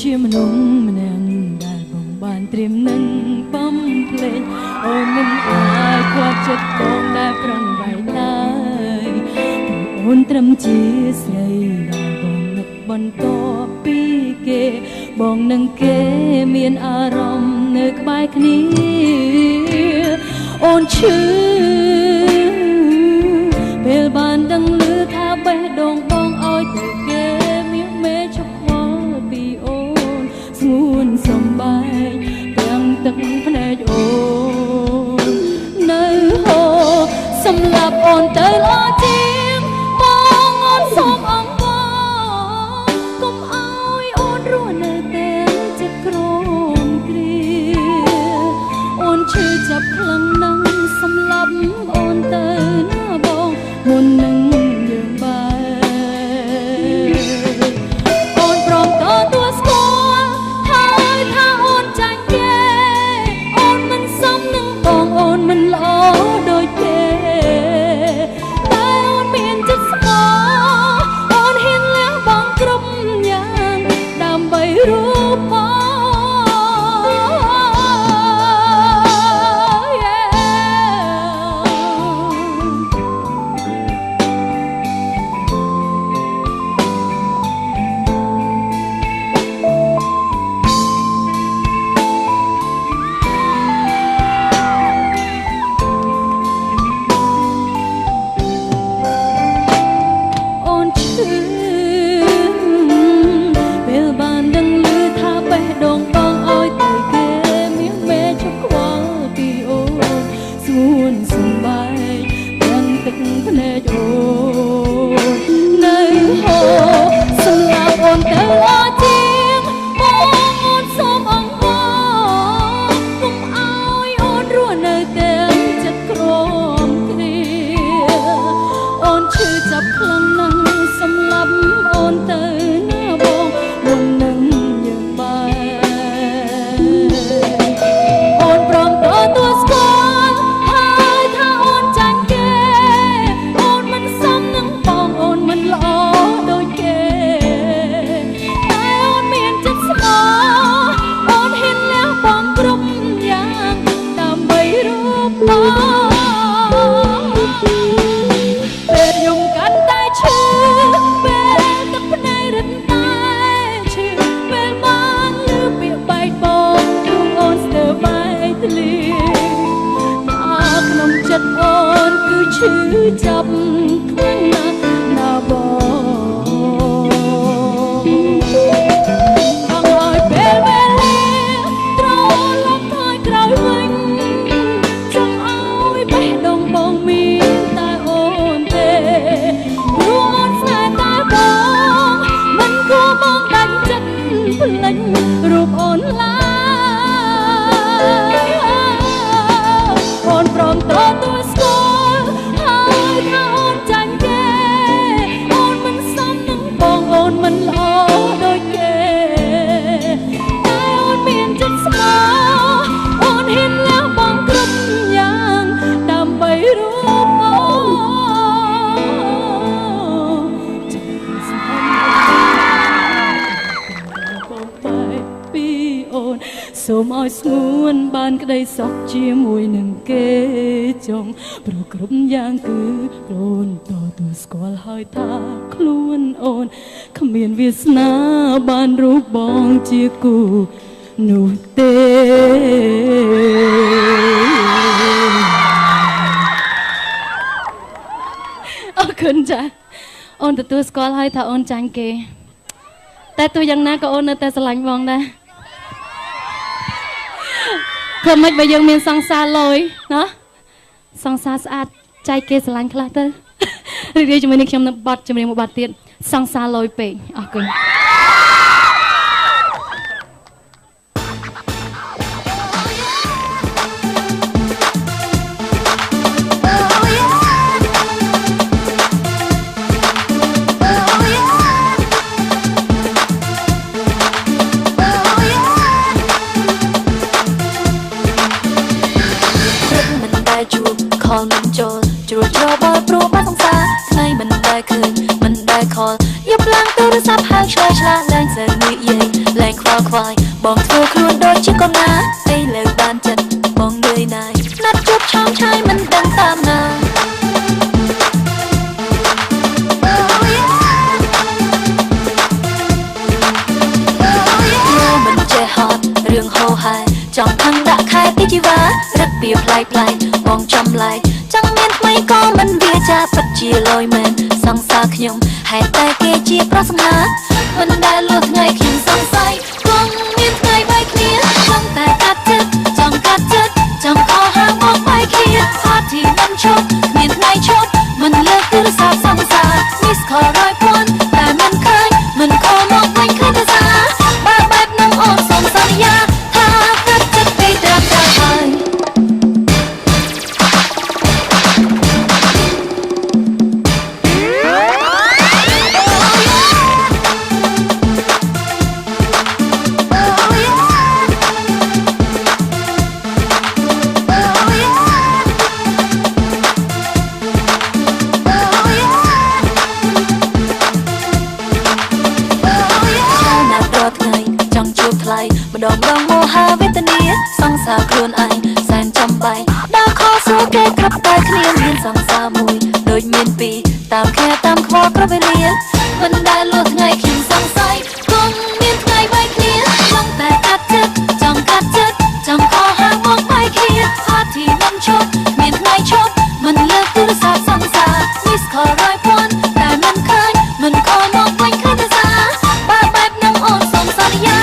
ជាមនុស្សម្នាក់ដែលបងបានត្រៀមនឹងបំភ្លេចអូនមិនអាចខ្វះចិត្តបងដែលប្រឹងបែកឡើយអូនត្រឹមជាស្រីដែលបងនឹកបន្តពីគេបងនឹងគេមានអារម្មណ៍នៅក្បែរគ្នាអូនឈឺពេលបានដឹងឮថាបេះដូងបងឲ្យទៅគេមានមេឈប់ខ្វល់ពីអូនស្ងួនសំបែកទាំងទឹកភ្នែកអូននៅហូរសម្រាប់អូនទៅល្អជាងបងអូនសូមអង្វរកុំឲ្យអូនរស់នៅតែចិត្តក្រមគ្រាអូនឈឺចាប់ខ្លាំងណាស់សម្រាប់អូនទៅណាបងមុននឹងយើងបែកអូនព្រមទទួលស្គាល់ហើយថាអូនចាញ់គេអូនមិនសមនឹងបងអូនមិនល្អដូចគេតែអូនមានចិត្តស្មោះអូនហ៊ានលះបង់គ្រប់យ៉ាងដើម្បីរូបបង សូមឲ្យស្ងួនបានក្តីសុខជាមួយនឹងគេចុងព្រោះគ្រប់យ៉ាងគឺអូនទទួលស្គាល់ហើយថាខ្លួនអូនគ្មានវាសនាបានរូបបងជាគូនោះទេអរគុណចាអូនទទួលស្គាល់ហើយថាអូនចាញ់គេតែទោះយ៉ាងណាក៏អូននៅតែស្រឡាញ់បងដែរធ្វើម៉េចបើយើងមានសង្សារលយណាសង្សារស្អាតចែកគេស្រឡាញ់ខ្លះទៅរីករាយជាមួយនឹងខ្ញុំនៅបទចម្រៀងមួយបទទៀតសង្សារលយពេកអរគុណមិនចូលជ្រួលជ្រោបព្រោះបានសង្សារថ្ងៃមិនដែលឃើញមិនដែលខលយប់ឡើងទូរស័ព្ទហៅឆ្លើយឆ្លាតលែងសើនិយាយលែងខ្វល់ បងធ្វើខ្លួនដូចជាកូនណាពេលលើបានចិត្តបងនឿយណាយណាត់ជួបឆោមឆាយមិនដឹងតាមណាមិនចេះហត់រឿងហោហាយចង់ខឹងដាក់ខែពីជីវ៉ារឹកពីផ្លែផ្លែបងចំឡែកចង់មានថ្មីក៏មិនវាចាពិតជាលយមែនសង្សារខ្ញុំហេតុតែគេជាប្រសម្លាមិនដែលលួចថ្ងៃខ្ញុំសង្ស័យគង់មានថ្ងៃបែកគ្នាចង់តែកាត់ចិត្តចង់កាត់ចិត្តចង់ខោហាមកបែកគ្នាផាទីមិនឈប់មានថ្ងៃឈប់មិនលើកទូរស័ព្ទសង្សារ Miss Call 100,000តែមិនឃើញមិនខលមកវិញឃើញតែសារបើបែបនឹងអូនសុំសន្យាថាកាត់ចិត្តពីត្រឹមត្រូវហើយ ម្ដងមោហាវេទនាសង្សារខ្លួនឯងសែនចំបែកដើរខោសួរគេគ្រប់តែគ្នាមានសង្សារមួយដូចមានពីរតាមខែតាមខ្វល់ប្រវេលាមិនដែលលួចថ្ងៃខ្ញុំសង្ស័យគង់មានថ្ងៃបែកគ្នាចង់តែកាត់ចិត្តចង់កាត់ចិត្តចង់ខោហាមកបែកគ្នាផាទីមិនឈប់មានថ្ងៃឈប់មិនលើកទូរស័ព្ទសង្សារ Miss Call 100,000តែមិនឃើញមិនខលមកវិញឃើញតែសារបើបែបនឹងអូនសុំសន្យា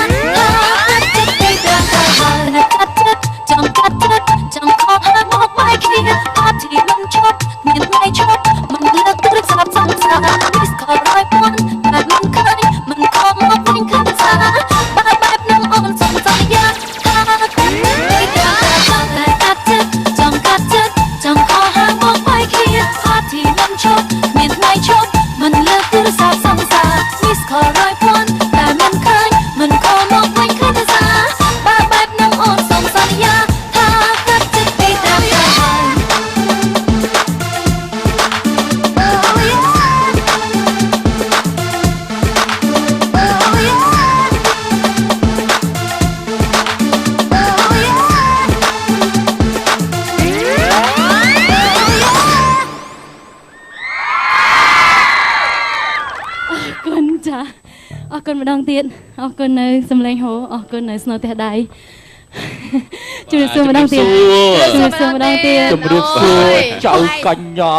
ចង់កាត់ចិត្តចង់ខកហាមកបែកគ្នាផាទីមិនឈប់មានថ្ងៃឈប់មិនលើកទូរស័ព្ទសង្សារ Miss Call 100,000តែមិនឃើញមិនខលមកវិញឃើញតែសារបើបែបនឹងអូនសុំសន្យាថាកាត់ចិត្តតែកាត់ចិត្តចង់កាត់ចិត្តចង់ខកហាមកបែកគ្នាផាទីមិនឈប់មានថ្ងៃឈប់មិនលើកទូរស័ព្ទសង្សារ Miss Call 100,000តែមិនឃើញមិនខលមកវិញឃើញតែសារបើបែបនឹងអូនសុំសន្យាថាកាត់ចិត្តពីត្រឹមត្រូវហើយ គុណចាអរគុណម្ដងទៀតអរគុណនៅសំឡេងហូអរគុណនៅស្នូទះដៃជម្រាបសួរម្ដងទៀតជម្រាបសួរម្ដងទៀត ជំរាបសួរចៅកញ្ញា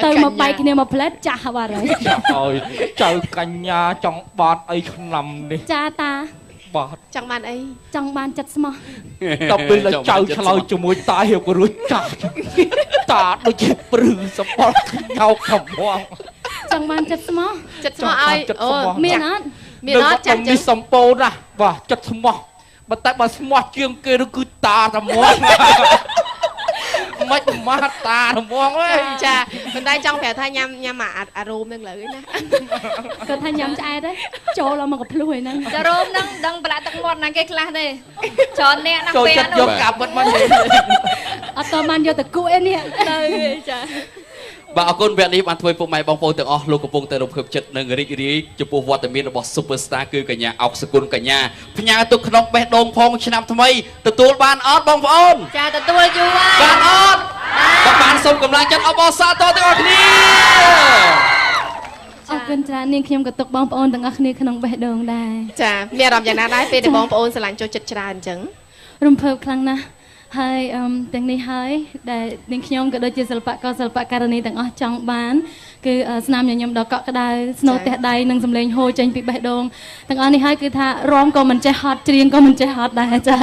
ទៅមកបែកគ្នាមកផ្លែតចាស់បាត់ហើយ ឲ្យចៅកញ្ញាចង់បាត់អីឆ្នាំនេះ ចាតា បាទ ចង់បានអី ចង់បានចិត្តស្មោះ ដល់ពេលចៅឆ្លើយជាមួយតាហៀបក៏រួចចាស់តាដូចជាព្រឺសពតញោកកំង ចង់បានចិត្តស្មោះ ចិត្តស្មោះឲ្យអូ មានអត់ មានអត់ចាស់ នេះសម្ពោណាបាទចិត្តស្មោះបើតែបើស្មោះជាងគេឬគឺតាតែមកមិនមកតាតែមកអើយ ចាប៉ុន្តែចង់ប្រាប់ថាញ៉ាំអារោមនឹងលើណា គាត់ថាញ៉ាំឆ្អែតទេចូលមកកភ្លុះហ្នឹង ចារោមនឹងដឹងប្រឡាក់ទឹកមាត់ណាគេខ្លះទេច្រើនអ្នកណាស់ ចូល ពេល ចិត្តយកកាប់បាត់មក អត់តបានយកទៅគក់ឯនេះទៅចា បាទអរគុណវគ្គនេះបានធ្វើពុកម៉ែបងប្អូនទាំងអស់លោកកំពុងតែរំភើបចិត្តនិងរីករាយចំពោះវត្តមានរបស់ Superstar គឺកញ្ញាអុកសគុណកញ្ញាផ្ញើទុកក្នុងបេះដូងផងឆ្នាំថ្មីទទួលបានអត់បងប្អូន ចាទទួលយូរហើយ បានអត់បានសូមកម្លាំងចិត្តអបអរសាទរទាំងអស់គ្នា អរគុណច្រើននាងខ្ញុំក៏ទុកបងប្អូនទាំងអស់គ្នាក្នុងបេះដូងដែរ ចាមានអារម្មណ៍យ៉ាងណាដែរពេលដែលបងប្អូនស្រឡាញ់ចូលចិត្តច្រើនអញ្ចឹង រំភើបខ្លាំងណាស់ហើយទាំងនេះហើយដែលនាងខ្ញុំក៏ដូចជាសិល្បករសិល្បករនីទាំងអស់ចង់បានគឺស្នាមញញឹមដ៏កក់ក្ដៅស្នូទះដៃនិងសម្លេងហូរចេញពីបេះដូងទាំងអស់នេះហើយគឺថារាំក៏មិនចេះហត់ច្រៀងក៏មិនចេះហត់ដែរចា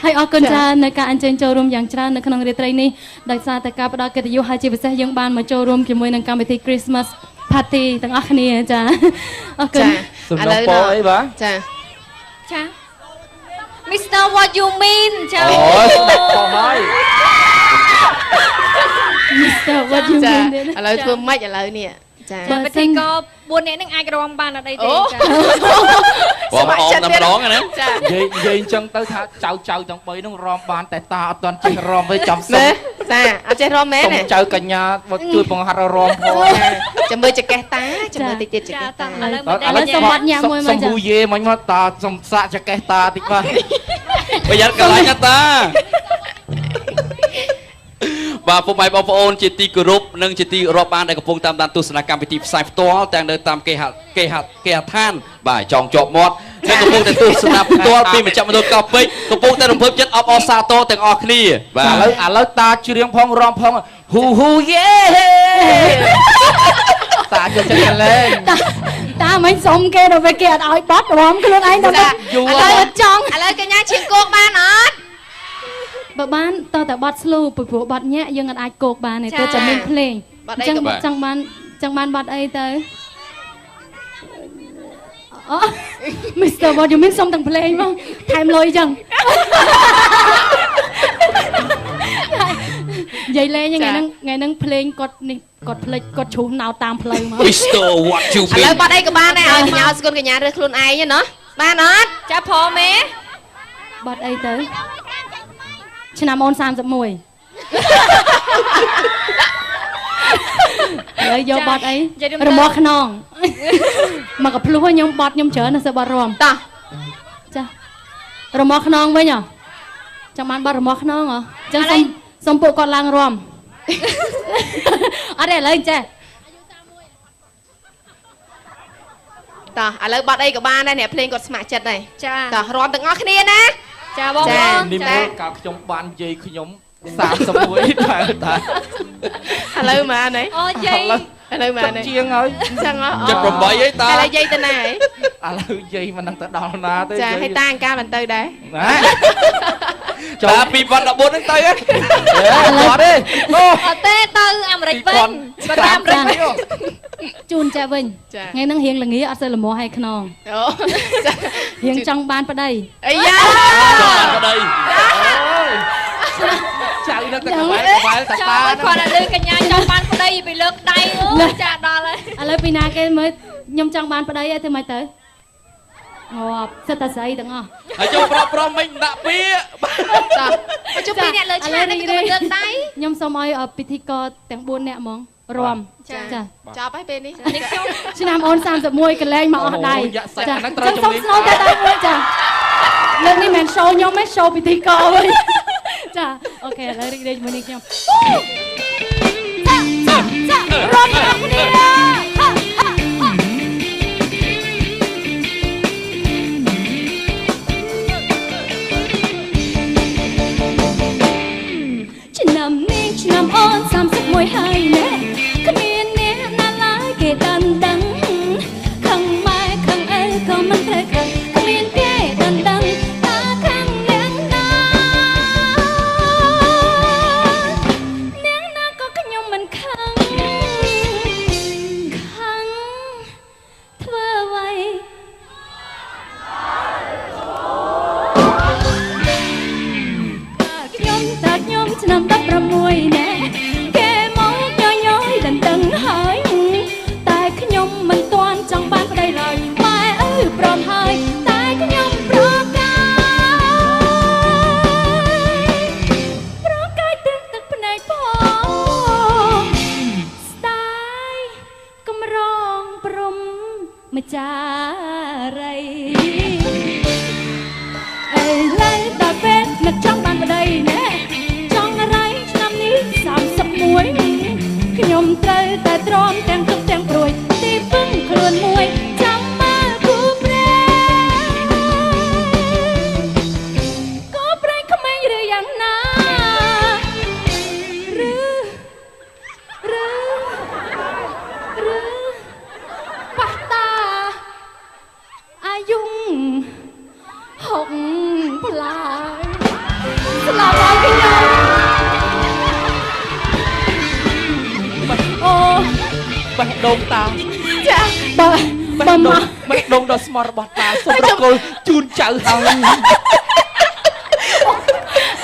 ហើយអរគុណច្រើននៅការអញ្ជើញចូលរួមយ៉ាងច្រើននៅក្នុងរាត្រីនេះដោយសារតែការផ្ដល់កិត្តិយសហើយជាពិសេសយើងបានមកចូលរួមជាមួយនឹងកម្មវិធី Christmas Party ទាំងអស់គ្នាចាអរគុណ សំឡេងពោអីបាទ ចា ចា Mr. What you mean ចា អូយស្ដាប់ផងហើយ Mr. What you ចា mean ឥឡូវធ្វើម៉េចឥឡូវនេះចា បើពិធីក៏4នាក់នឹងអាចរាំបានអត់អីទេចា បងអមតែម្ដងណា ចា និយាយអញ្ចឹងទៅថាចៅទាំង3ហ្នឹងរំបានតែតាអត់ទាន់ចេះរំទេចាំសិន ច ចាអត់ចេះរំមែន សុំ ទេ ចៅកញ្ញាមកជួយបង្ហាត់រំផង ចាំមើលចកេះតាចាំមើលតិចទៀតចកេះតា ឥឡូវ ឥឡូវសុំបាត់ញ៉ាំមួយមើល សុំ ចា ហូយេមិញមកតាសុំសាកចកេះតាតិចមក ប្រយ័ត្នកន្លែងណាតាបាទពុកម៉ែបងប្អូនជាទីគោរពនិងជាទីរាប់អានដែលកំពុងតាមដានទស្សនកម្មវិធីផ្សាយផ្ទាល់ទាំងនៅតាមគេហដ្ឋានបាទចងជាប់មាត់និងកំពុងតែទស្សនាផ្ទាល់ពីមជ្ឈមណ្ឌលកោះពេជ្រកំពុងតែរំភើបចិត្តអបអរសាទរទាំងអស់គ្នាបាទ ឥឡូវតាច្រៀងផងរំផងហ៊ូយេតាយកចិត្តកលែង តាមិនសុំគេដល់ពេលគេអត់ឲ្យបាត់រំខ្លួនឯងទៅយូរអត់ចង់ ឥឡូវកញ្ញាឈៀងគោកបានអត់ បើបានតតែបាត់ស្លូពីព្រោះបាត់ញាក់យើងអត់អាចគោកបានទេទោះតែមានភ្លេងអញ្ចឹងចង់បានបាត់អីទៅអូ Mr. What you mean សុំទាំងភ្លេងមកថែមលុយអញ្ចឹងនិយាយលេងថ្ងៃហ្នឹងភ្លេងគាត់នេះគាត់ភ្លេចគាត់ជ្រុះណោតតាមផ្លូវមក Mr. What you ឥឡូវបាត់អីក៏បានដែរឲ្យកញ្ញាស្គនកញ្ញារើសខ្លួនឯងណាបានអត់ ចាព្រមទេ បាត់អីទៅឆ្នាំអូន31ឥឡូវយកបាត់អីរមាស់ខ្នងមកកភ្លោះខ្ញុំបាត់ខ្ញុំច្រើនណាស់សិបាត់រំ តោះ ចារមាស់ខ្នងវិញហ៎ចាំបានបាត់រមាស់ខ្នងហ៎ចឹងសុំពួកគាត់ឡើងរំអត់ទេឥឡូវចេះ តោះឥឡូវបាត់អីក៏បានដែរអ្នកភ្លេងគាត់ស្ម័គ្រចិត្តដែរ ចា តោះរាំទាំងអស់គ្នាណា ចាបងប្អូន នេះ ចា មើលកាលខ្ញុំបាននិយាយខ្ញុំ31តែតា ឥឡូវមកណែ អូយាយ ឥឡូវមកណែ ជាងហើយ អញ្ចឹងហ៎ 78អីតា ឥឡូវយាយទៅណាហ៎ ឥឡូវនិយាយមិនដឹងទៅដល់ណាទេ ចាឲ្យតាអង្ការមិនទៅដែរ ណា តា2014ហ្នឹងទៅហ៎ អត់ទេអូ អត់ទេទៅអាមេរិកវិញគាត់ទៅអាមេរិកវិញ ជូនចាស់វិញថ្ងៃហ្នឹងរៀងល្ងាអត់សូវលមាស់ឲ្យខ្នង អូ រៀងចង់បានប្តី អាយ៉ា ចង់បានប្តី ចៅនៅតែក្បែរតា ចោ តា លគាត់តែលើកញ្ញាចង់បានប្តីពីលើកដៃអូចាដល់ហើយ ឥឡូវពីណាគេមើលខ្ញុំចង់បានប្តីឲ្យធ្វើម៉េចទៅងាប់សិតតែស្អីទាំងអស់ ហើយចូលប្រុសមិញដាក់ពាក្យ តោះ មកជួបពីអ្នកលើឆាកនេះក៏មិនលើកដៃ ខ្ញុំសូមឲ្យពិធីករទាំង4នាក់ហ្មងរំចា ចប់ហើយពេលនេះ នេះខ្ញុំ ឆ្នាំអូន31កលែងមកអស់ដៃ ចាហ្នឹងត្រូវ សូមស្នូតែដៃមួយចាលើកនេះមិន show ខ្ញុំទេ show ពិធីករវិញចាអូខេឥឡូវរីករាយជាមួយនឹងខ្ញុំចារំដល់គ្នាឆ្នាំនេះឆ្នាំអូន31ហើយណែគ្មានអ្នកណាឡើយគេដឹងខឹងម៉ែខឹងអីក៏មិនត្រូវខឹងគ្មានគេដឹងតាខឹងអ្នកណាក៏ខ្ញុំមិនខឹងធ្វើអ្វីខ្ញុំឆ្នាំ16ណែគេមកញយដណ្ដឹងហើយតែខ្ញុំមិនទាន់ចង់បានប្តីឡើយម៉ែអើយព្រមហើយតែខ្ញុំប្រកាយទឹកភ្នែកផងស្ដាយកំរងព្រំម្ចារីអេឡើយដល់ពេលនឹកចង់បានប្តីណែចង់រៃឆ្នាំនេះ31ខ្ញុំត្រូវតែទ្រាំទាំងទុកទាំងព្រួយទីពឹងខ្លួនមួយចាំមកគូប្រែក៏ប្រែក្មេងឬយ៉ាងណាឬប៉ះតាអាយុ6ផ្លាយស្លាប់ហើយខ្ញុំអូ បេះដូងតា ចាបើ បេះដូងដល់ស្មោះរបស់តាសូមរកុលជូនចៅហើយ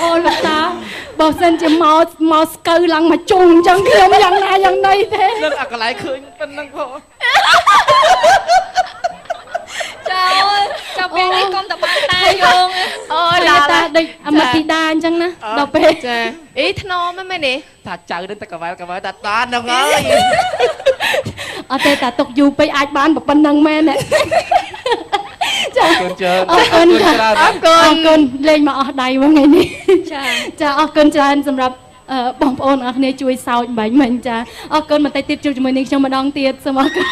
អូលោកតាបើសិនជាមកស្កូវឡើងមកជុំអញ្ចឹងខ្ញុំយ៉ាងណាយ៉ាងណីទេ នឹងអាកន្លែងឃើញប៉ុណ្ណឹងផង ចា ចាំពេលនេះកុំតបានតាយង អូ ហើយ ឡា តា ឡា ដូចអមតិដាអញ្ចឹងណាដល់ពេល ចាអីថ្នមហ្នឹងមែនទេ ថាចៅនឹងតែកវ៉ែតាតាហ្នឹងហើយ អត់ទេតាទុកយូរពេកអាចបានប៉ុណ្ណឹងមែនទេចា កូនច្រើន អរគុណ ច្រើន អរគុណលេងមកអស់ដៃមកថ្ងៃនេះ ចា ចាអរគុណច្រើនសម្រាប់បងប្អូនអរគ្នាជួយសោចបាញ់មិញចាអរគុណបន្តិចទៀតជួបជាមួយនឹងខ្ញុំម្ដងទៀតសូមអរគុណ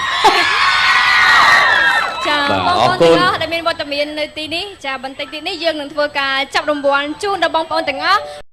ចាបងប្អូនទាំងអស់ដែលមានវត្តមាននៅទីនេះចាបន្តិចទៀតនេះយើងនឹងធ្វើការចាប់រង្វាន់ជូនដល់បងប្អូនទាំងអស់